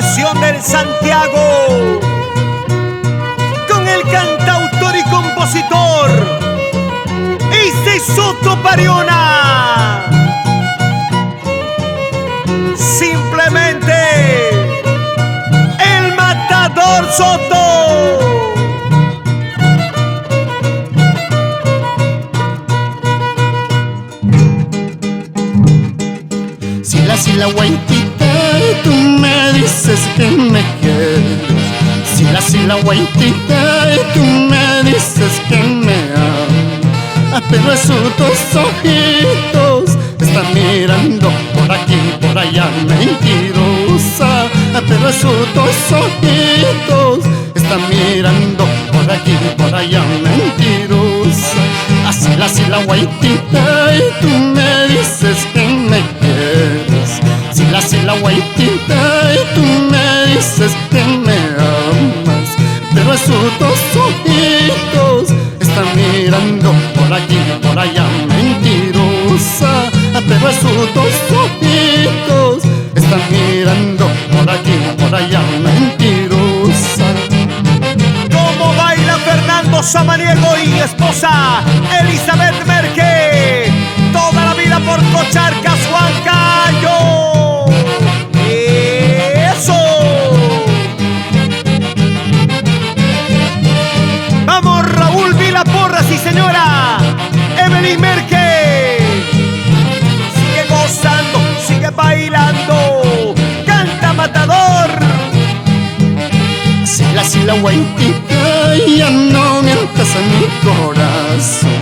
Agrupación del Santiago, con el cantautor y compositor Issei Soto Pariona. Simplemente el Matador Soto. Sila guaitita, tú me dices que me quieres. Sila guaitita, tú me dices que me amas. Pero esos dos ojitos están mirando por aquí, por allá, mentirosa. Pero esos dos ojitos están mirando por aquí, por allá, mentirosa. Así la guaitita, y tú me dices que me quieres. Así la guaitita, y tú me dices que me amas. Pero esos dos ojitos están mirando por aquí, por allá, mentirosa. Pero esos dos ojitos están mirando por aquí, por allá, mentirosa. ¿Cómo baila Fernando Samaniego y esposa Elizabeth Merque? Toda la vida por Cocharcas, Huancayo. ¡Eso! ¡Vamos, Raúl Vilaporra, sí señora! Evelyn Merque. Sigue gozando, sigue bailando. ¡Canta, Matador! Así la guaitita, ya no mientas a mi corazón.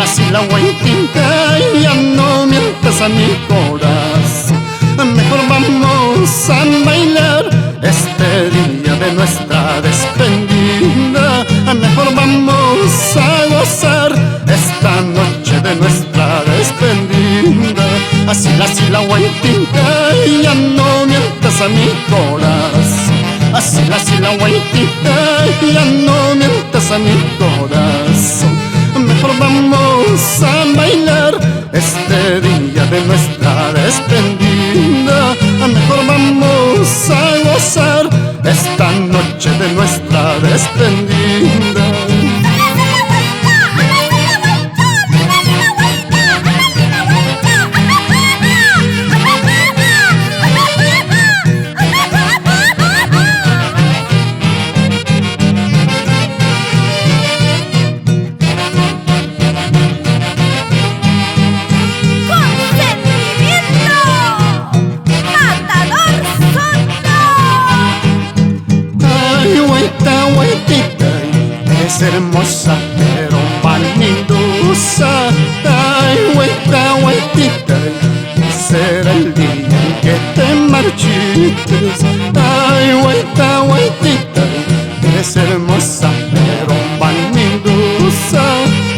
Así la guaitita, ya no mientas a mi corazón. Mejor vamos a bailar este día de nuestra despedida. Mejor vamos a gozar esta noche de nuestra despedida. Así la guaitita, ya no mientas a mi corazón. Así la guaitita, ya no mientas a mi corazón. Mejor vamos a bailar este día de nuestra despedida. Mejor vamos a gozar esta noche de nuestra despedida. Eres hermosa pero vanidosa. Ay, guaitita, será el día en que te marchites. Ay, guaitita, eres hermosa pero vanidosa.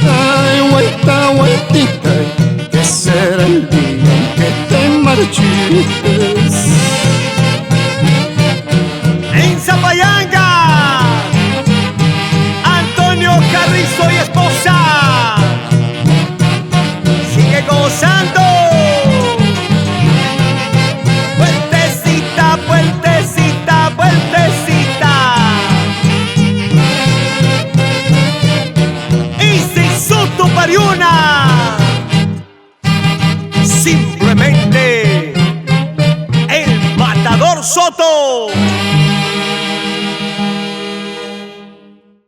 Ay, guaitita, que será el día en que te marchites. En Zapayanga, Carrizo y esposa sigue gozando. Vueltecita, vueltecita, vueltecita. Issei Soto Pariona.